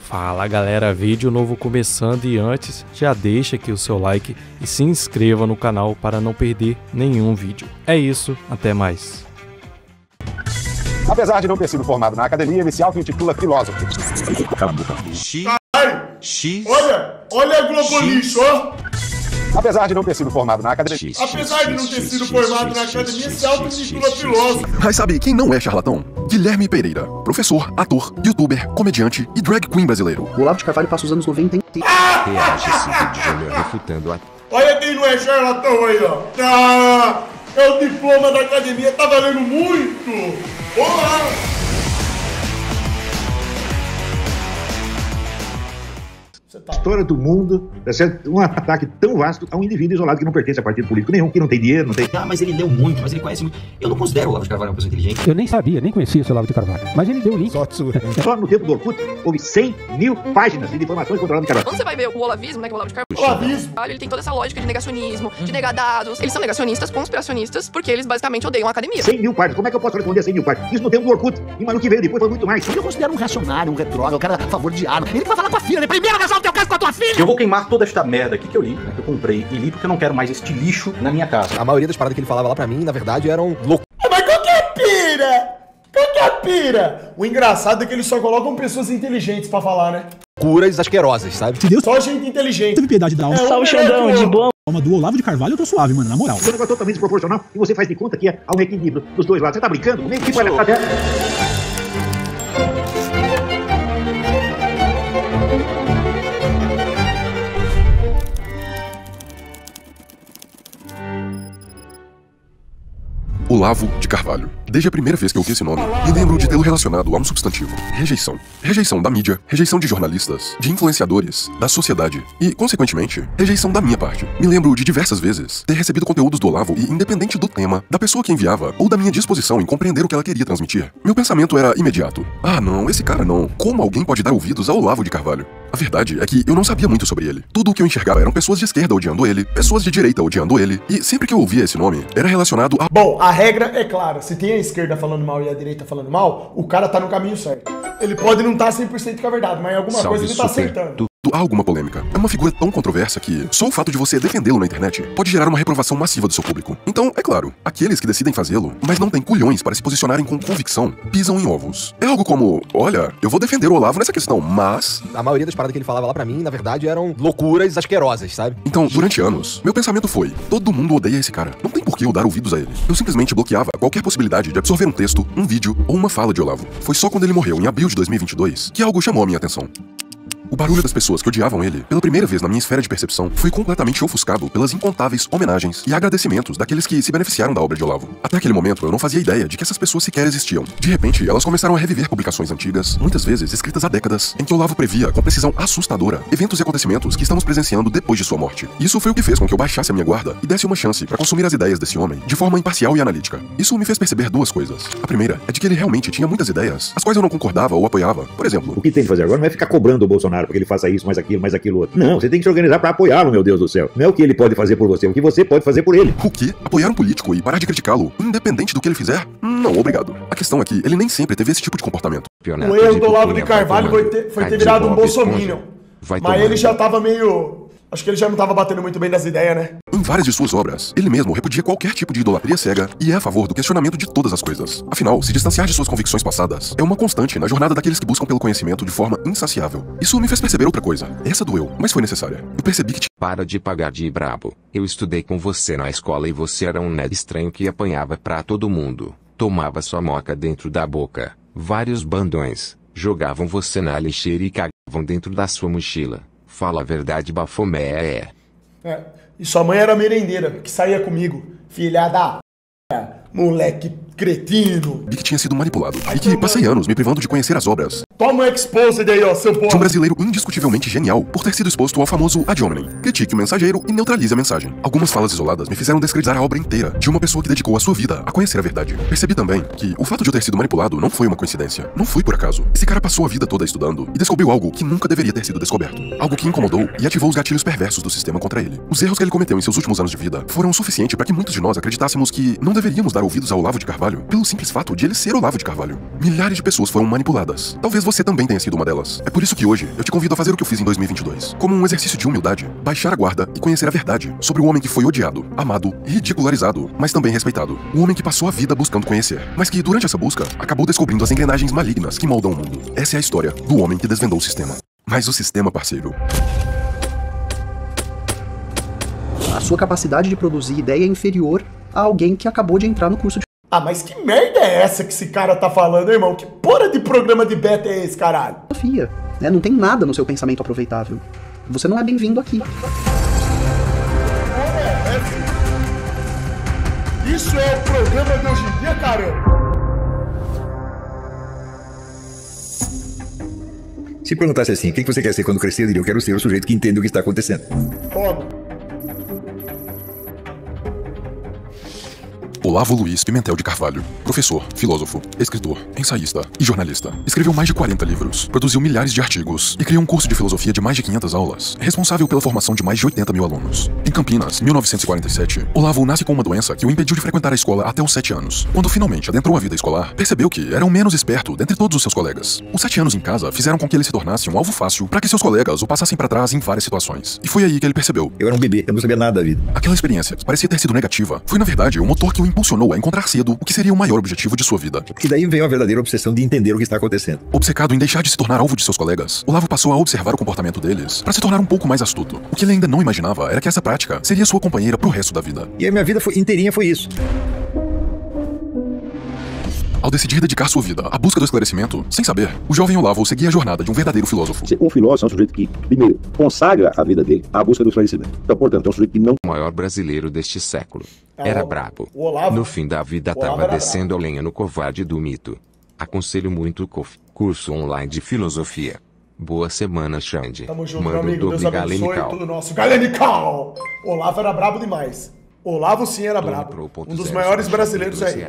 Fala galera, vídeo novo começando e antes já deixa aqui o seu like e se inscreva no canal para não perder nenhum vídeo. É isso, até mais. Apesar de não ter sido formado na academia, ele se auto-intitula filósofo. Olha a Globo lixo, ó! Apesar de não ter sido formado na academia... Apesar de não ter sido formado na academia, se auto-intitula filósofo. Mas sabe quem não é charlatão? Guilherme Pereira, professor, ator, youtuber, comediante e drag queen brasileiro. O Olavo de Carvalho passa os anos 90 inteiros. Reage esse vídeo Júnior refutando a... Olha quem não é charlatão aí, ó. Ah, é o diploma da academia, tá valendo muito. Olá! História do mundo, um ataque tão vasto a um indivíduo isolado que não pertence a partido político nenhum, que não tem dinheiro, não tem... Ah, mas ele leu muito, mas ele conhece muito. Eu não considero o Olavo de Carvalho uma pessoa inteligente. Eu nem sabia, nem conhecia o Olavo de Carvalho, mas ele deu o link. Só no tempo do Orkut houve 100 mil páginas de informações contra o Olavo de Carvalho. Quando você vai ver o olavismo, né, que é o Olavo de Carvalho, O olavismo. ele tem toda essa lógica de negacionismo, de negar dados. Eles são negacionistas, conspiracionistas, porque eles basicamente odeiam a academia. 100 mil páginas, como é que eu posso responder a 100 mil páginas? Isso no tempo do Orkut, e mas o que veio depois foi muito mais. Eu considero um reacionário, um retrógrado, um cara a favor de arma. Ele que vai falar com a filha, né? Primeiro resolve o teu caso com a tua filha! Eu vou queimar toda esta merda aqui que eu li, né, que eu comprei e li porque eu não quero mais este lixo na minha casa. A maioria das paradas que ele falava lá pra mim, na verdade, eram loucos. Mas qual que é a pira? Qual que é a pira? O engraçado é que eles só colocam pessoas inteligentes pra falar, né? Curas asquerosas, sabe? Se Deus Só gente inteligente. teve piedade da alma. Só o Xandão, de boa. Alma do Olavo de Carvalho, eu tô suave, mano, na moral. É um negócio totalmente desproporcional e você faz de conta que há um equilíbrio dos dois lados. Você tá brincando comigo? Que palhaçada. Olavo de Carvalho. Desde a primeira vez que eu ouvi esse nome, me lembro de tê-lo relacionado a um substantivo: rejeição. Rejeição da mídia, rejeição de jornalistas, de influenciadores, da sociedade e, consequentemente, rejeição da minha parte. Me lembro de diversas vezes ter recebido conteúdos do Olavo e, independente do tema, da pessoa que enviava ou da minha disposição em compreender o que ela queria transmitir, meu pensamento era imediato: ah não, esse cara não. Como alguém pode dar ouvidos ao Olavo de Carvalho? A verdade é que eu não sabia muito sobre ele. Tudo o que eu enxergava eram pessoas de esquerda odiando ele, pessoas de direita odiando ele, e sempre que eu ouvia esse nome, era relacionado a... Bom, a regra é clara. Se tem a esquerda falando mal e a direita falando mal, o cara tá no caminho certo. Ele pode não estar 100% com a verdade, mas em alguma coisa ele tá acertando. Há alguma polêmica. É uma figura tão controversa que só o fato de você defendê-lo na internet pode gerar uma reprovação massiva do seu público. Então, é claro, aqueles que decidem fazê-lo, mas não têm culhões para se posicionarem com convicção, pisam em ovos. É algo como: olha, eu vou defender o Olavo nessa questão, mas... A maioria das paradas que ele falava lá pra mim, na verdade, eram loucuras asquerosas, sabe? Então, durante anos, meu pensamento foi: todo mundo odeia esse cara. Não tem por que eu dar ouvidos a ele. Eu simplesmente bloqueava qualquer possibilidade de absorver um texto, um vídeo ou uma fala de Olavo. Foi só quando ele morreu em abril de 2022 que algo chamou a minha atenção. O barulho das pessoas que odiavam ele, pela primeira vez na minha esfera de percepção, foi completamente ofuscado pelas incontáveis homenagens e agradecimentos daqueles que se beneficiaram da obra de Olavo. Até aquele momento, eu não fazia ideia de que essas pessoas sequer existiam. De repente, elas começaram a reviver publicações antigas, muitas vezes escritas há décadas, em que Olavo previa, com precisão assustadora, eventos e acontecimentos que estamos presenciando depois de sua morte. Isso foi o que fez com que eu baixasse a minha guarda e desse uma chance para consumir as ideias desse homem de forma imparcial e analítica. Isso me fez perceber duas coisas. A primeira é de que ele realmente tinha muitas ideias, as quais eu não concordava ou apoiava. Por exemplo, O que tem que fazer agora não é ficar cobrando o Bolsonaro porque ele faça isso, mais aquilo outro. Não, você tem que se organizar pra apoiá-lo, meu Deus do céu. Não é o que ele pode fazer por você, é o que você pode fazer por ele. o quê? Apoiar um político e parar de criticá-lo, independente do que ele fizer? Não, obrigado. A questão é que ele nem sempre teve esse tipo de comportamento. O erro do Olavo de Carvalho foi ter virado um bolsominion. Mas ele já tava meio... Acho que ele já não tava batendo muito bem das ideias, né? Em várias de suas obras, ele mesmo repudia qualquer tipo de idolatria cega e é a favor do questionamento de todas as coisas. Afinal, se distanciar de suas convicções passadas é uma constante na jornada daqueles que buscam pelo conhecimento de forma insaciável. Isso me fez perceber outra coisa. Essa doeu, mas foi necessária. Eu percebi que... Para de pagar de brabo. Eu estudei com você na escola e você era um nerd estranho que apanhava pra todo mundo. Tomava sua moca dentro da boca. Vários bandões jogavam você na lixeira e cagavam dentro da sua mochila. Fala a verdade, Bafomé. E sua mãe era merendeira, que saía comigo. Filha da... moleque cretino. Vi que tinha sido manipulado e que passei anos me privando de conhecer as obras Toma um exposed aí, ó, seu porra. de um brasileiro indiscutivelmente genial por ter sido exposto ao famoso ad hominem. Critique o mensageiro e neutralize a mensagem. Algumas falas isoladas me fizeram descreditar a obra inteira de uma pessoa que dedicou a sua vida a conhecer a verdade. Percebi também que o fato de eu ter sido manipulado não foi uma coincidência. Não foi por acaso. Esse cara passou a vida toda estudando e descobriu algo que nunca deveria ter sido descoberto. Algo que incomodou e ativou os gatilhos perversos do sistema contra ele. Os erros que ele cometeu em seus últimos anos de vida foram o suficiente para que muitos de nós acreditássemos que não deveríamos dar ouvidos ao Olavo de Carvalho Carvalho pelo simples fato de ele ser Olavo de Carvalho. Milhares de pessoas foram manipuladas. Talvez você também tenha sido uma delas. É por isso que hoje eu te convido a fazer o que eu fiz em 2022. Como um exercício de humildade, baixar a guarda e conhecer a verdade sobre o homem que foi odiado, amado e ridicularizado, mas também respeitado. O homem que passou a vida buscando conhecer, mas que durante essa busca acabou descobrindo as engrenagens malignas que moldam o mundo. Essa é a história do homem que desvendou o sistema. Mas o sistema, parceiro... A sua capacidade de produzir ideia é inferior a alguém que acabou de entrar no curso de... Ah, mas que merda é essa que esse cara tá falando, irmão? Que porra de programa de beta é esse, caralho? Filosofia, né? Não tem nada no seu pensamento aproveitável. Você não é bem-vindo aqui. Isso é o programa de hoje em dia, caramba? Se perguntasse assim, quem que você quer ser quando crescer, eu diria, eu quero ser o sujeito que entende o que está acontecendo. Foda. Olavo Luiz Pimentel de Carvalho, professor, filósofo, escritor, ensaísta e jornalista. Escreveu mais de 40 livros, produziu milhares de artigos e criou um curso de filosofia de mais de 500 aulas, responsável pela formação de mais de 80 mil alunos. Em Campinas, 1947, Olavo nasce com uma doença que o impediu de frequentar a escola até os 7 anos. Quando finalmente adentrou a vida escolar, percebeu que era o menos esperto dentre todos os seus colegas. Os 7 anos em casa fizeram com que ele se tornasse um alvo fácil para que seus colegas o passassem para trás em várias situações. E foi aí que ele percebeu. Eu era um bebê, eu não sabia nada da vida. Aquela experiência, que parecia ter sido negativa, foi na verdade o motor que o impulsionou a encontrar cedo o que seria o maior objetivo de sua vida. E daí veio a verdadeira obsessão de entender o que está acontecendo. Obcecado em deixar de se tornar alvo de seus colegas, Olavo passou a observar o comportamento deles para se tornar um pouco mais astuto. O que ele ainda não imaginava era que essa prática seria sua companheira pro resto da vida. E a minha vida inteirinha foi isso. Ao decidir dedicar sua vida à busca do esclarecimento, sem saber, o jovem Olavo seguia a jornada de um verdadeiro filósofo. Um filósofo é um sujeito que, primeiro, consagra a vida dele à busca do esclarecimento. Então, portanto, é um sujeito que não... O maior brasileiro deste século. É, Era brabo. o Olavo- No fim da vida o Olavo tava era descendo a lenha no covarde do mito. Aconselho muito o COF, curso online de filosofia. Boa semana, Xande. Tamo junto, meu Mando amigo. Deus doble abençoe galenical. tudo nosso. Galenical! Olavo era brabo demais. Olavo sim era brabo. Um dos maiores brasileiros aí.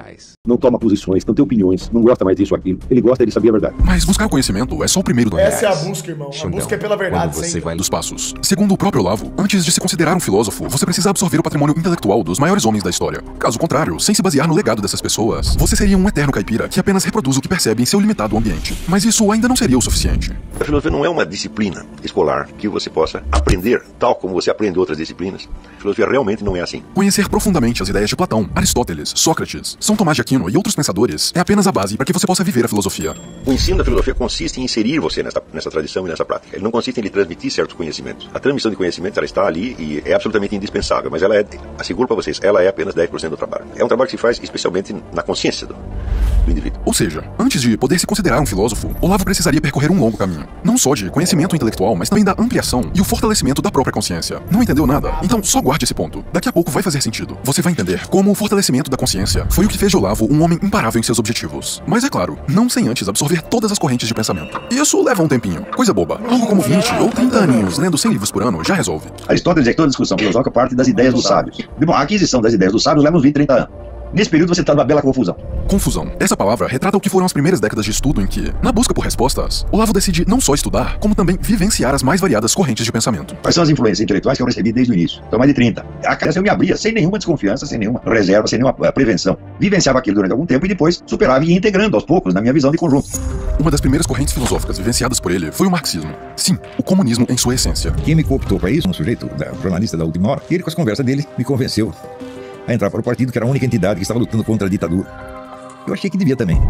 Não toma posições, não tem opiniões, não gosta mais disso ou aquilo. Ele gosta de saber a verdade. Mas buscar o conhecimento é só o primeiro do Essa é a busca, irmão. A busca é pela verdade, sempre. Dos passos. Segundo o próprio Olavo, antes de se considerar um filósofo, você precisa absorver o patrimônio intelectual dos maiores homens da história. Caso contrário, sem se basear no legado dessas pessoas, você seria um eterno caipira que apenas reproduz o que percebe em seu limitado ambiente. Mas isso ainda não seria o suficiente. A filosofia não é uma disciplina escolar que você possa aprender tal como você aprende outras disciplinas. A filosofia realmente não é assim. Conhecer profundamente as ideias de Platão, Aristóteles, Sócrates, São Tomás de Aquino e outros pensadores é apenas a base para que você possa viver a filosofia. O ensino da filosofia consiste em inserir você nessa tradição e nessa prática. Ele não consiste em lhe transmitir certos conhecimentos. A transmissão de conhecimentos, ela está ali e é absolutamente indispensável, mas ela é, asseguro para vocês, ela é apenas 10% do trabalho. É um trabalho que se faz especialmente na consciência do indivíduo. Ou seja, antes de poder se considerar um filósofo, Olavo precisaria percorrer um longo caminho. Não só de conhecimento intelectual, mas também da ampliação e o fortalecimento da própria consciência. Não entendeu nada? Então só guarde esse ponto. Daqui a pouco vai fazer sentido. Você vai entender como o fortalecimento da consciência foi o que fez de Olavo um homem imparável em seus objetivos. Mas é claro, não sem antes absorver todas as correntes de pensamento. Isso leva um tempinho. Coisa boba. Algo como 20 ou 30 aninhos lendo 100 livros por ano já resolve. Aristóteles diz que toda discussão filosófica parte das ideias dos sábios. Bom, a aquisição das ideias dos sábios leva uns 20, 30 anos. Nesse período você está numa bela confusão. Confusão. Essa palavra retrata o que foram as primeiras décadas de estudo em que, na busca por respostas, Olavo decide não só estudar, como também vivenciar as mais variadas correntes de pensamento. Quais são as influências intelectuais que eu recebi desde o início? Então, mais de 30. A casa eu me abria sem nenhuma desconfiança, sem nenhuma reserva, sem nenhuma prevenção. Vivenciava aquilo durante algum tempo e depois superava e ia integrando aos poucos na minha visão de conjunto. Uma das primeiras correntes filosóficas vivenciadas por ele foi o marxismo. Sim, o comunismo em sua essência. Quem me cooptou para isso, um sujeito, jornalista da última hora, e ele com as conversas dele me convenceu a entrar para o partido que era a única entidade que estava lutando contra a ditadura. Eu achei que devia também.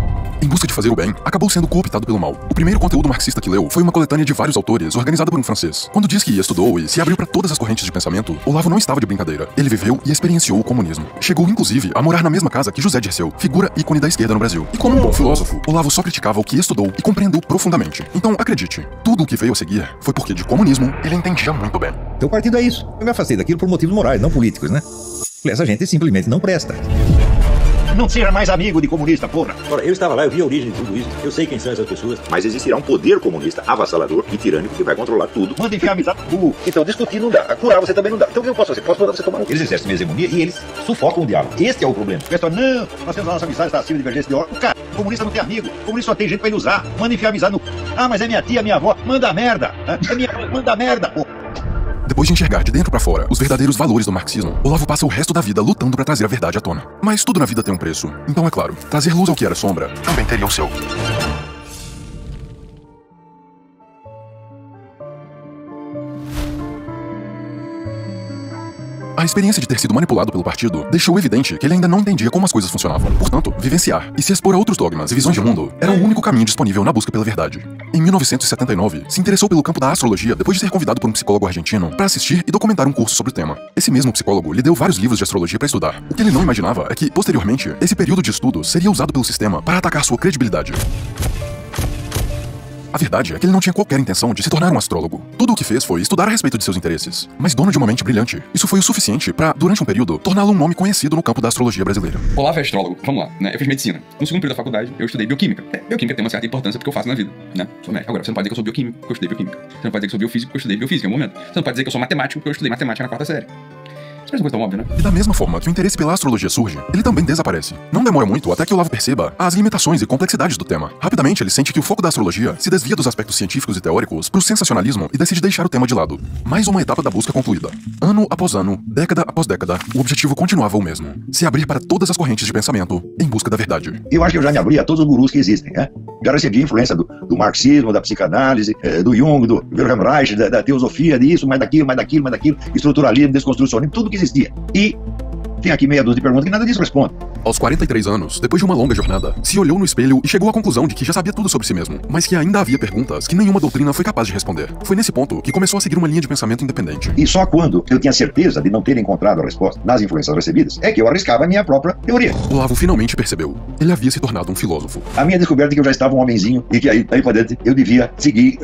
Em busca de fazer o bem, acabou sendo cooptado pelo mal. O primeiro conteúdo marxista que leu foi uma coletânea de vários autores, organizada por um francês. Quando diz que estudou e se abriu para todas as correntes de pensamento, Olavo não estava de brincadeira. Ele viveu e experienciou o comunismo. Chegou, inclusive, a morar na mesma casa que José Dirceu, figura ícone da esquerda no Brasil. E como um bom filósofo, Olavo só criticava o que estudou e compreendeu profundamente. Então, acredite, tudo o que veio a seguir foi porque de comunismo ele entendia muito bem. Então o partido é isso. Eu me afastei daquilo por motivos morais, não políticos, né? Essa gente simplesmente não presta. Não seja mais amigo de comunista, porra. Ora, eu estava lá, eu vi a origem de tudo isso, eu sei quem são essas pessoas. Mas existirá um poder comunista avassalador e tirânico que vai controlar tudo. Manda enfiar amizade no cu. Então discutir não dá, curar você também não dá. Então o que eu posso fazer? Posso mandar você tomar um... Eles exercem uma hegemonia e eles sufocam o diálogo. Este é o problema. O pessoal, não, nós temos a nossa amizade, está acima de divergência de ordem. Cara, o comunista não tem amigo, o comunista só tem gente pra ele usar. Manda enfiar amizade no cu. Ah, mas é minha tia, minha avó. Manda merda. É minha... Manda merda, porra. Depois de enxergar de dentro pra fora os verdadeiros valores do marxismo, Olavo passa o resto da vida lutando pra trazer a verdade à tona. Mas tudo na vida tem um preço. Então, é claro, trazer luz ao que era sombra também teria o seu. A experiência de ter sido manipulado pelo partido deixou evidente que ele ainda não entendia como as coisas funcionavam. Portanto, vivenciar e se expor a outros dogmas e visões de mundo era o único caminho disponível na busca pela verdade. Em 1979, se interessou pelo campo da astrologia depois de ser convidado por um psicólogo argentino para assistir e documentar um curso sobre o tema. Esse mesmo psicólogo lhe deu vários livros de astrologia para estudar. O que ele não imaginava é que, posteriormente, esse período de estudo seria usado pelo sistema para atacar sua credibilidade. A verdade é que ele não tinha qualquer intenção de se tornar um astrólogo. Tudo o que fez foi estudar a respeito de seus interesses. Mas dono de uma mente brilhante, isso foi o suficiente para, durante um período, torná-lo um nome conhecido no campo da astrologia brasileira. Olavo é astrólogo, vamos lá, né? Eu fiz medicina. No segundo período da faculdade, eu estudei bioquímica. Bioquímica tem uma certa importância porque eu faço na vida, né? Sou médico. Agora, você não pode dizer que eu sou bioquímico porque eu estudei bioquímica. Você não pode dizer que eu sou biofísico porque eu estudei biofísica em um momento. Você não pode dizer que eu sou matemático porque eu estudei matemática na 4ª série. Isso parece uma coisa tão óbvia, né? E da mesma forma que o interesse pela astrologia surge, ele também desaparece. Não demora muito até que Olavo perceba as limitações e complexidades do tema. Rapidamente, ele sente que o foco da astrologia se desvia dos aspectos científicos e teóricos pro sensacionalismo e decide deixar o tema de lado. Mais uma etapa da busca concluída. Ano após ano, década após década, o objetivo continuava o mesmo. Se abrir para todas as correntes de pensamento em busca da verdade. Eu acho que eu já me abri a todos os gurus que existem, né? Já recebi influência do marxismo, da psicanálise, do Jung, do Wilhelm Reich, da teosofia, disso, mais daquilo, estruturalismo, desconstrucionismo, tudo que existia. E tem aqui meia dúzia de perguntas que nada disso responde. Aos 43 anos, depois de uma longa jornada, se olhou no espelho e chegou à conclusão de que já sabia tudo sobre si mesmo, mas que ainda havia perguntas que nenhuma doutrina foi capaz de responder. Foi nesse ponto que começou a seguir uma linha de pensamento independente. E só quando eu tinha certeza de não ter encontrado a resposta nas influências recebidas, é que eu arriscava a minha própria teoria. Olavo finalmente percebeu. Ele havia se tornado um filósofo. A minha descoberta é que eu já estava um homenzinho e que aí para dentro eu devia seguir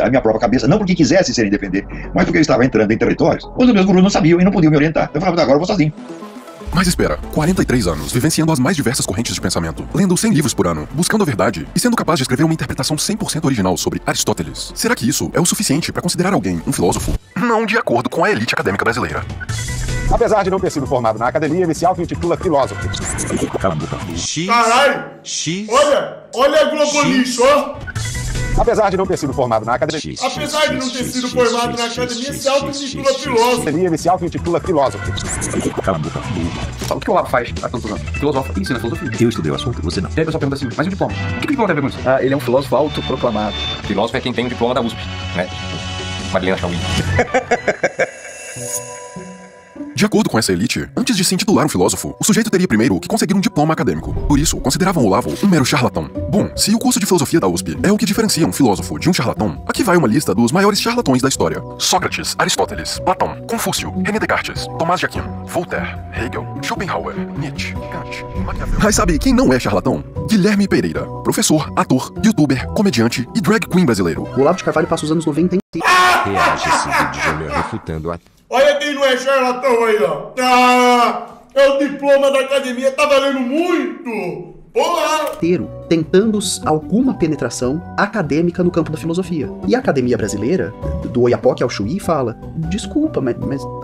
a minha própria cabeça, não porque quisesse ser independente, mas porque eu estava entrando em territórios onde os meus gurus não sabiam e não podiam me orientar. Eu falava, agora eu vou sozinho. Mas espera, 43 anos, vivenciando as mais diversas correntes de pensamento, lendo 100 livros por ano, buscando a verdade e sendo capaz de escrever uma interpretação 100% original sobre Aristóteles. Será que isso é o suficiente para considerar alguém um filósofo? Não de acordo com a elite acadêmica brasileira. Apesar de não ter sido formado na academia, ele se auto-intitula filósofo. Cala a boca. Caralho! Olha a Globo Lixo, ó! Apesar de não ter sido formado na academia, Apesar de não ter sido formado na academia, se auto-intitula filósofo. Ele se auto-intitula filósofo. Cala a boca. O que o Olavo faz há tantos anos? Filosofa e ensina filosofia. Eu estudei o assunto, você não. E aí o pessoal pergunta assim, mas e o diploma? O que o diploma tem a ver com isso? Ele é um filósofo autoproclamado. Filósofo é quem tem o diploma da USP, né? Marilena Chauí. De acordo com essa elite, antes de se intitular um filósofo, o sujeito teria primeiro que conseguir um diploma acadêmico. Por isso, consideravam Olavo um mero charlatão. Bom, se o curso de filosofia da USP é o que diferencia um filósofo de um charlatão, aqui vai uma lista dos maiores charlatões da história. Sócrates, Aristóteles, Platão, Confúcio, René Descartes, Tomás de Aquino, Voltaire, Hegel, Schopenhauer, Nietzsche, Kant, Maquiavel. Mas sabe quem não é charlatão? Guilherme Pereira, professor, ator, youtuber, comediante e drag queen brasileiro. O Olavo de Carvalho passa os anos 90 inteiro. Reage esse vídeo Júnior refutando a... Olha quem não é charlatão aí, ó. É o diploma da academia, tá valendo muito. Olá! Tentando alguma penetração acadêmica no campo da filosofia. E a academia brasileira, do Oiapoque ao Chuí, fala: desculpa, mas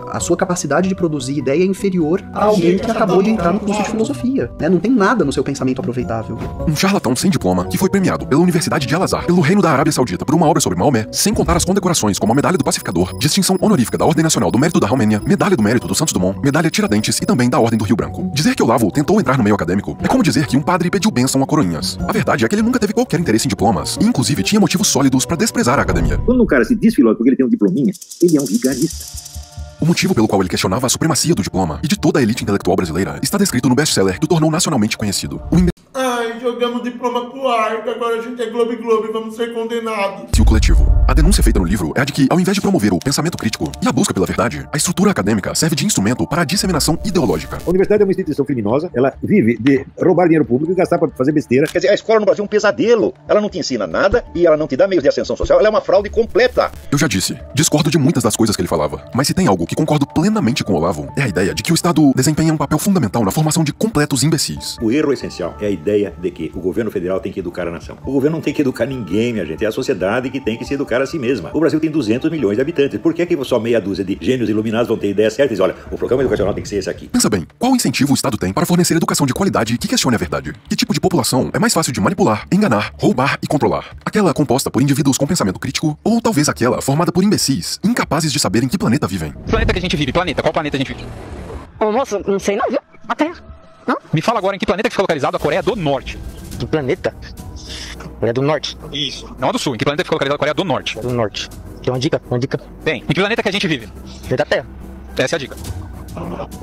a sua capacidade de produzir ideia é inferior a alguém que acabou de entrar no curso de filosofia, né? Não tem nada no seu pensamento aproveitável. Um charlatão sem diploma que foi premiado pela Universidade de Al-Azhar, pelo Reino da Arábia Saudita por uma obra sobre Maomé, sem contar as condecorações como a Medalha do Pacificador, distinção honorífica da Ordem Nacional do Mérito da Romênia, Medalha do Mérito do Santos Dumont, Medalha Tiradentes e também da Ordem do Rio Branco. Dizer que Olavo tentou entrar no meio acadêmico é como dizer que um padre pediu bênção a coroinhas. A verdade é que ele nunca teve qualquer interesse em diplomas e inclusive tinha motivos sólidos para desprezar a academia. Quando um cara se diz filósofo porque ele tem um diplominha, ele é um vigarista. O motivo pelo qual ele questionava a supremacia do diploma e de toda a elite intelectual brasileira está descrito no best-seller que o tornou nacionalmente conhecido. Ai, jogamos diploma pro ar, que agora a gente é Globo e vamos ser condenados. O coletivo. A denúncia feita no livro é a de que, ao invés de promover o pensamento crítico e a busca pela verdade, a estrutura acadêmica serve de instrumento para a disseminação ideológica. A universidade é uma instituição criminosa, ela vive de roubar dinheiro público e gastar para fazer besteira. Quer dizer, a escola no Brasil é um pesadelo. Ela não te ensina nada e ela não te dá meios de ascensão social. Ela é uma fraude completa. Eu já disse, discordo de muitas das coisas que ele falava, mas se tem algo que concordo plenamente com Olavo, é a ideia de que o Estado desempenha um papel fundamental na formação de completos imbecis. O erro essencial é a ideia de que o governo federal tem que educar a nação. O governo não tem que educar ninguém, minha gente. É a sociedade que tem que se educar a si mesma. O Brasil tem 200 milhões de habitantes. Por que só meia dúzia de gênios iluminados vão ter ideias certas e dizem, olha, o programa educacional tem que ser esse aqui? Pensa bem, qual incentivo o Estado tem para fornecer educação de qualidade que questione a verdade? Que tipo de população é mais fácil de manipular, enganar, roubar e controlar? Aquela composta por indivíduos com pensamento crítico ou talvez aquela formada por imbecis, incapazes de saber em que planeta vivem? Planeta que a gente vive, planeta, qual planeta a gente vive? Ô, moço, não sei não, viu? A Terra. Não? Me fala agora em que planeta que fica localizado a Coreia do Norte. Que planeta? Coreia do Norte? Isso. Não é do Sul, em que planeta fica localizado a Coreia do Norte? Do Norte. Tem uma dica? Uma dica? Tem. Em que planeta que a gente vive? Dentro da Terra. Essa é a dica.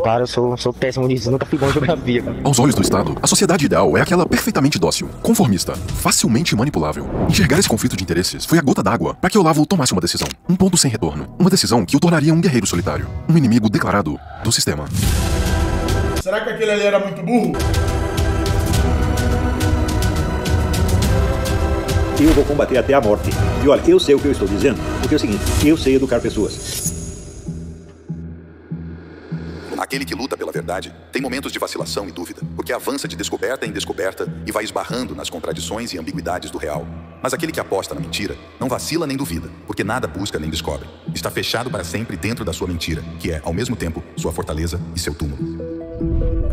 Cara, eu sou péssimo nisso, nunca fui bom em geografia. Aos olhos do Estado, a sociedade ideal é aquela perfeitamente dócil, conformista, facilmente manipulável. Enxergar esse conflito de interesses foi a gota d'água para que Olavo tomasse uma decisão. Um ponto sem retorno. Uma decisão que o tornaria um guerreiro solitário. Um inimigo declarado do sistema. Será que aquele ali era muito burro? Eu vou combater até a morte. E olha, eu sei o que eu estou dizendo, porque é o seguinte, eu sei educar pessoas. Aquele que luta pela verdade tem momentos de vacilação e dúvida, porque avança de descoberta em descoberta e vai esbarrando nas contradições e ambiguidades do real. Mas aquele que aposta na mentira não vacila nem duvida, porque nada busca nem descobre. Está fechado para sempre dentro da sua mentira, que é, ao mesmo tempo, sua fortaleza e seu túmulo.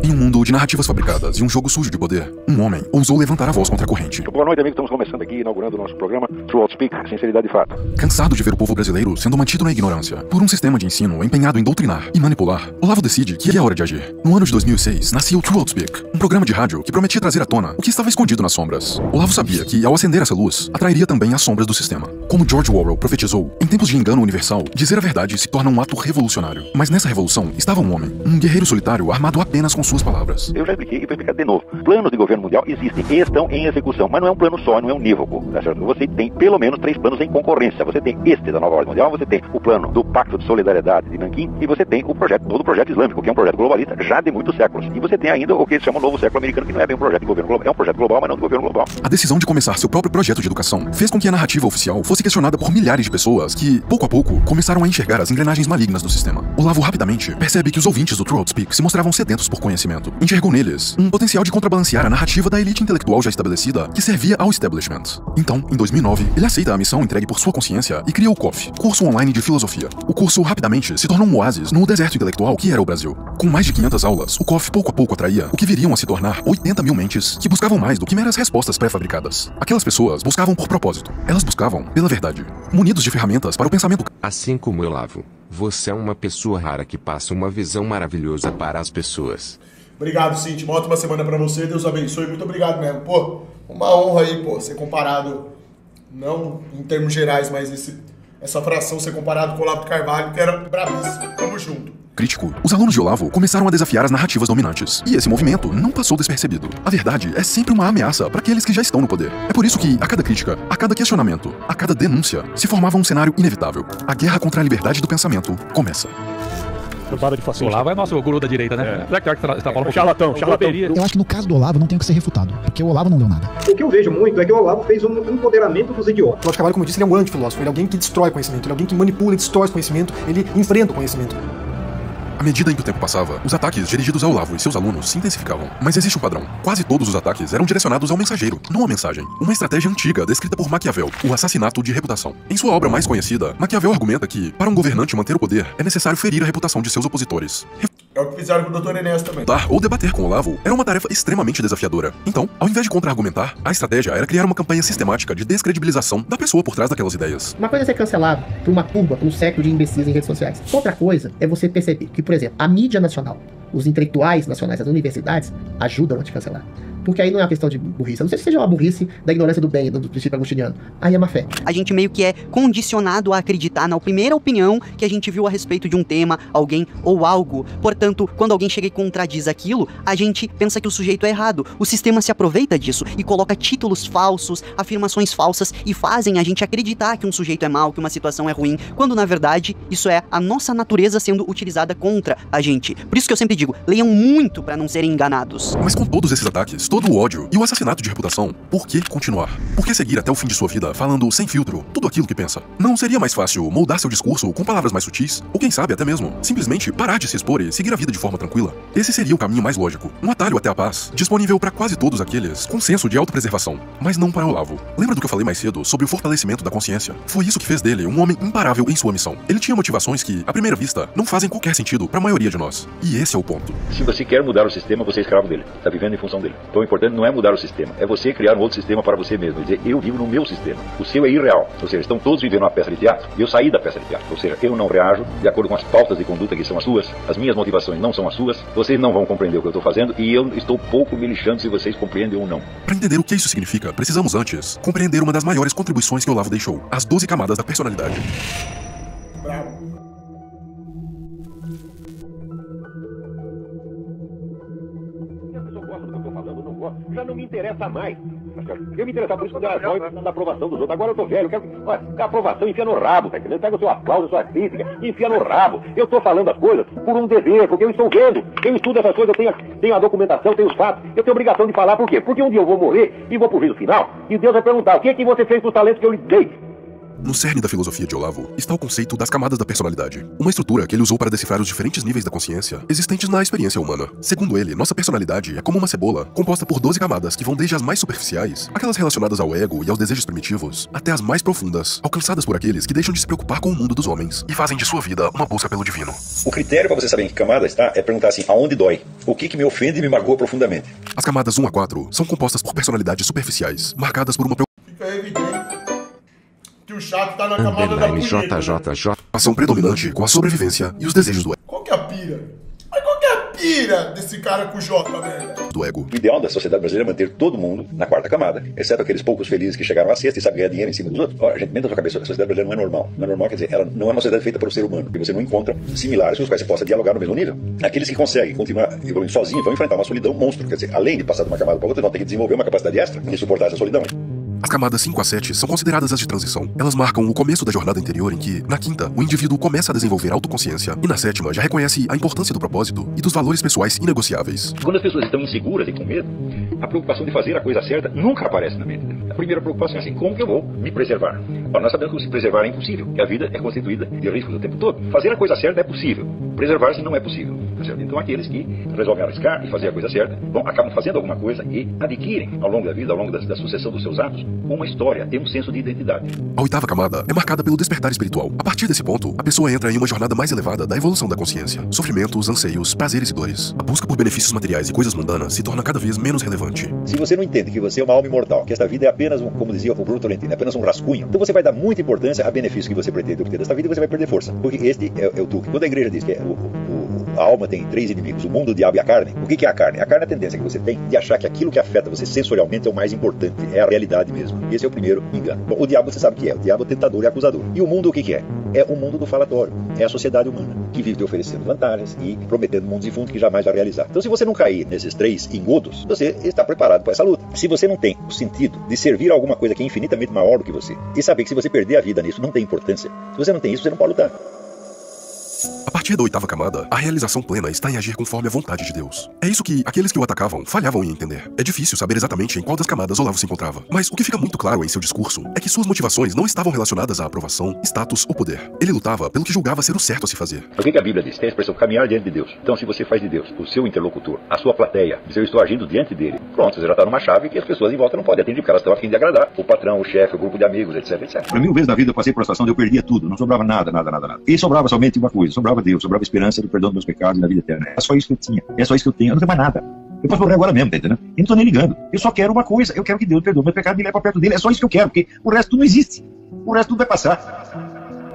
Em um mundo de narrativas fabricadas e um jogo sujo de poder, um homem ousou levantar a voz contra a corrente. Boa noite, amigos. Estamos começando aqui, inaugurando o nosso programa True Outspeak, Sinceridade e Fato. Cansado de ver o povo brasileiro sendo mantido na ignorância por um sistema de ensino empenhado em doutrinar e manipular, Olavo decide que é hora de agir. No ano de 2006, nascia o True Outspeak, um programa de rádio que prometia trazer à tona o que estava escondido nas sombras. Olavo sabia que, ao acender essa luz, atrairia também as sombras do sistema. Como George Orwell profetizou, em tempos de engano universal, dizer a verdade se torna um ato revolucionário. Mas nessa revolução estava um homem, um guerreiro solitário armado apenas com suas palavras. Eu já expliquei e vou explicar de novo. Planos de governo mundial existem e estão em execução, mas não é um plano só, não é unívoco. Tá certo? Você tem pelo menos 3 planos em concorrência. Você tem este da nova ordem mundial, você tem o plano do Pacto de Solidariedade de Nanquim e você tem o projeto, todo o projeto islâmico, que é um projeto globalista já de muitos séculos. E você tem ainda o que eles chamam de novo século americano, que não é bem um projeto de governo global, é um projeto global, mas não de governo global. A decisão de começar seu próprio projeto de educação fez com que a narrativa oficial fosse questionada por milhares de pessoas que, pouco a pouco, começaram a enxergar as engrenagens malignas do sistema. Olavo rapidamente percebe que os ouvintes do True Outspeak se mostravam sedentos por conhecimento. Enxergou neles um potencial de contrabalancear a narrativa da elite intelectual já estabelecida que servia ao establishment. Então, em 2009, ele aceita a missão entregue por sua consciência e cria o COF, curso online de filosofia. O curso rapidamente se tornou um oásis no deserto intelectual que era o Brasil. Com mais de 500 aulas, o COF pouco a pouco atraía o que viriam a se tornar 80 mil mentes que buscavam mais do que meras respostas pré-fabricadas. Aquelas pessoas buscavam por propósito. Elas buscavam pela verdade, munidos de ferramentas para o pensamento. Assim como Olavo, você é uma pessoa rara que passa uma visão maravilhosa para as pessoas. Obrigado, Cintia. Uma ótima semana pra você. Deus abençoe. Muito obrigado mesmo. Pô, uma honra aí, pô, ser comparado, não em termos gerais, mas essa fração ser comparado com o Olavo de Carvalho, que era bravíssimo. Tamo junto. Crítico, os alunos de Olavo começaram a desafiar as narrativas dominantes. E esse movimento não passou despercebido. A verdade é sempre uma ameaça para aqueles que já estão no poder. É por isso que, a cada crítica, a cada questionamento, a cada denúncia, se formava um cenário inevitável. A guerra contra a liberdade do pensamento começa. O Olavo é nosso guru da direita, né? Será que você tá falando charlatão. Eu acho que no caso do Olavo não tem o que ser refutado, porque o Olavo não deu nada. O que eu vejo muito é que o Olavo fez um empoderamento dos idiotas. O Olavo de Carvalho, como eu disse, ele é um antifilósofo, ele é alguém que destrói conhecimento, ele é alguém que manipula e distorce conhecimento, ele enfrenta o conhecimento. À medida em que o tempo passava, os ataques dirigidos a Olavo e seus alunos se intensificavam. Mas existe um padrão. Quase todos os ataques eram direcionados ao mensageiro, não à mensagem. Uma estratégia antiga descrita por Maquiavel, o assassinato de reputação. Em sua obra mais conhecida, Maquiavel argumenta que, para um governante manter o poder, é necessário ferir a reputação de seus opositores. É o que fizeram com o Dr. Enéas também. Dar ou debater com Olavo era uma tarefa extremamente desafiadora. Então, ao invés de contra-argumentar, a estratégia era criar uma campanha sistemática de descredibilização da pessoa por trás daquelas ideias. Uma coisa é ser cancelado por uma turba, por um século de imbecis em redes sociais. Outra coisa é você perceber que, por exemplo, a mídia nacional, os intelectuais nacionais, as universidades, ajudam a te cancelar. Porque aí não é uma questão de burrice. Eu não sei se seja uma burrice da ignorância do bem, do princípio agostiniano. Aí é má fé. A gente meio que é condicionado a acreditar na primeira opinião que a gente viu a respeito de um tema, alguém ou algo. Portanto, quando alguém chega e contradiz aquilo, a gente pensa que o sujeito é errado. O sistema se aproveita disso e coloca títulos falsos, afirmações falsas e fazem a gente acreditar que um sujeito é mau, que uma situação é ruim, quando na verdade isso é a nossa natureza sendo utilizada contra a gente. Por isso que eu sempre digo, leiam muito para não serem enganados. Mas com todos esses ataques, todo o ódio e o assassinato de reputação, por que continuar? Por que seguir até o fim de sua vida falando sem filtro tudo aquilo que pensa? Não seria mais fácil moldar seu discurso com palavras mais sutis? Ou quem sabe até mesmo, simplesmente parar de se expor e seguir a vida de forma tranquila? Esse seria o caminho mais lógico, um atalho até a paz, disponível para quase todos aqueles com senso de autopreservação, mas não para Olavo. Lembra do que eu falei mais cedo sobre o fortalecimento da consciência? Foi isso que fez dele um homem imparável em sua missão. Ele tinha motivações que, à primeira vista, não fazem qualquer sentido para a maioria de nós. E esse é o ponto. Se você quer mudar o sistema, você é escravo dele. Está vivendo em função dele. Então o importante não é mudar o sistema, é você criar um outro sistema para você mesmo. Dizer, eu vivo no meu sistema. O seu é irreal. Ou seja, estão todos vivendo uma peça de teatro e eu saí da peça de teatro. Ou seja, eu não reajo de acordo com as pautas de conduta que são as suas, as minhas motivações não são as suas, vocês não vão compreender o que eu estou fazendo e eu estou pouco me lixando se vocês compreendem ou não. Para entender o que isso significa, precisamos antes compreender uma das maiores contribuições que Olavo deixou, as 12 camadas da personalidade. Bravo. Já não me interessa mais. Eu me interessava por isso quando eu era jovem, na aprovação dos outros. Agora eu tô velho, eu quero... Olha, a aprovação enfia no rabo, tá entendendo? Pega o seu aplauso, a sua crítica, enfia no rabo. Eu tô falando as coisas por um dever, porque eu estou vendo. Eu estudo essas coisas, eu tenho a documentação, tenho os fatos. Eu tenho obrigação de falar, por quê? Porque um dia eu vou morrer e vou pro juízo final, e Deus vai perguntar, o que é que você fez com os talentos que eu lhe dei? No cerne da filosofia de Olavo está o conceito das camadas da personalidade, uma estrutura que ele usou para decifrar os diferentes níveis da consciência existentes na experiência humana. Segundo ele, nossa personalidade é como uma cebola, composta por 12 camadas que vão desde as mais superficiais, aquelas relacionadas ao ego e aos desejos primitivos, até as mais profundas, alcançadas por aqueles que deixam de se preocupar com o mundo dos homens e fazem de sua vida uma busca pelo divino. O critério para você saber em que camada está é perguntar assim, aonde dói? O que me ofende e me marcou profundamente? As camadas 1 a 4 são compostas por personalidades superficiais, marcadas por uma Fica evidente que o chato tá na camada da punheta. Ação predominante com a sobrevivência e os desejos do ego. Qual que é a pira? Mas qual que é a pira desse cara com J, velho? Do ego. O ideal da sociedade brasileira é manter todo mundo na quarta camada, exceto aqueles poucos felizes que chegaram à sexta e sabem ganhar dinheiro em cima dos outros. Olha, a gente mente na sua cabeça, a sociedade brasileira não é normal. Não é normal, quer dizer, ela não é uma sociedade feita para o ser humano, porque você não encontra similares com os quais você possa dialogar no mesmo nível. Aqueles que conseguem continuar evoluindo sozinhos vão enfrentar uma solidão monstro, quer dizer, além de passar de uma camada para outra, vão ter que desenvolver uma capacidade extra de suportar essa solidão. As camadas 5 a 7 são consideradas as de transição. Elas marcam o começo da jornada interior em que, na quinta, o indivíduo começa a desenvolver autoconsciência e na sétima já reconhece a importância do propósito e dos valores pessoais inegociáveis. Quando as pessoas estão inseguras e com medo, a preocupação de fazer a coisa certa nunca aparece na mente. A primeira preocupação é assim, como que eu vou me preservar? Ora, nós sabemos que se preservar é impossível, que a vida é constituída de riscos o tempo todo. Fazer a coisa certa é possível, preservar-se não é possível. Então aqueles que resolvem arriscar e fazer a coisa certa, acabam fazendo alguma coisa e adquirem, ao longo da vida, ao longo da sucessão dos seus atos, uma história, tem um senso de identidade. A oitava camada é marcada pelo despertar espiritual. A partir desse ponto, a pessoa entra em uma jornada mais elevada da evolução da consciência. Sofrimentos, anseios, prazeres e dores. A busca por benefícios materiais e coisas mundanas se torna cada vez menos relevante. Se você não entende que você é uma alma imortal, que esta vida é apenas como dizia o Bruno Tolentino, é apenas um rascunho, então você vai dar muita importância a benefícios que você pretende obter desta vida e você vai perder força. Porque este é o truque. Quando a igreja diz que a alma tem 3 inimigos, o mundo, o diabo e a carne, o que é a carne? A carne é a tendência que você tem de achar que aquilo que afeta você sensorialmente é o mais importante, é a realidade mesmo. Esse é o primeiro engano. Bom, o diabo você sabe o que é, o diabo é o tentador e acusador. E o mundo o que é? É o mundo do falatório, é a sociedade humana, que vive te oferecendo vantagens e prometendo mundos e fundos que jamais vai realizar. Então se você não cair nesses 3 engodos, você está preparado para essa luta. Se você não tem o sentido de servir a alguma coisa que é infinitamente maior do que você, e saber que se você perder a vida nisso não tem importância, se você não tem isso, você não pode lutar. A partir da oitava camada, a realização plena está em agir conforme a vontade de Deus. É isso que aqueles que o atacavam falhavam em entender. É difícil saber exatamente em qual das camadas Olavo se encontrava, mas o que fica muito claro em seu discurso é que suas motivações não estavam relacionadas à aprovação, status ou poder. Ele lutava pelo que julgava ser o certo a se fazer. O que a Bíblia diz? Tem a expressão caminhar diante de Deus. Então se você faz de Deus o seu interlocutor, a sua plateia, diz eu estou agindo diante dele, pronto, você já está numa chave que as pessoas em volta não podem atender, porque elas estão a fim de agradar o patrão, o chefe, o grupo de amigos, etc, etc. Por 1000 vezes na vida eu passei por uma situação onde eu perdia tudo, não sobrava nada. E sobrava somente uma coisa, sobrava Deus, sobrava esperança do perdão dos meus pecados e da vida eterna. É só isso que eu tinha, é só isso que eu tenho, eu não tenho mais nada. Eu posso morrer agora mesmo, tá entendendo? Eu não tô nem ligando. Eu só quero uma coisa, eu quero que Deus perdoe meus pecados e me leve pra perto dele. É só isso que eu quero, porque o resto tudo não existe. O resto tudo vai passar.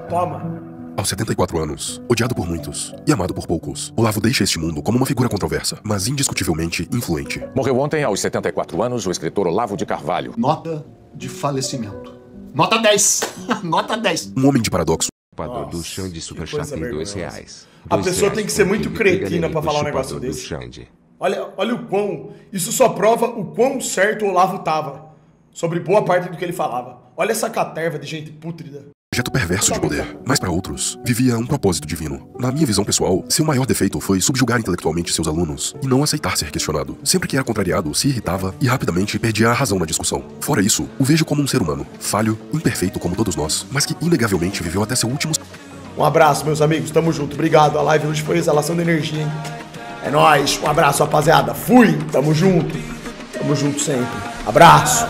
Toma. Aos 74 anos, odiado por muitos e amado por poucos, Olavo deixa este mundo como uma figura controversa, mas indiscutivelmente influente. Morreu ontem, aos 74 anos, o escritor Olavo de Carvalho. Nota de falecimento. Nota 10. Nota 10. Um homem de paradoxo. Nossa, do Xande Superchat tem R$2. A pessoa tem que ser muito cretina pra falar um negócio desse. Olha o quão... Isso só prova o quão certo o Olavo tava sobre boa parte do que ele falava. Olha essa caterva de gente pútrida. projeto perverso de poder, mas para outros, vivia um propósito divino. Na minha visão pessoal, seu maior defeito foi subjugar intelectualmente seus alunos e não aceitar ser questionado. Sempre que era contrariado, se irritava e rapidamente perdia a razão na discussão. Fora isso, o vejo como um ser humano, falho, imperfeito como todos nós, mas que inegavelmente viveu até seu último... Um abraço, meus amigos, tamo junto, obrigado. A live hoje foi exalação de energia, hein? É nóis, um abraço, rapaziada. Fui, tamo junto sempre. Abraço.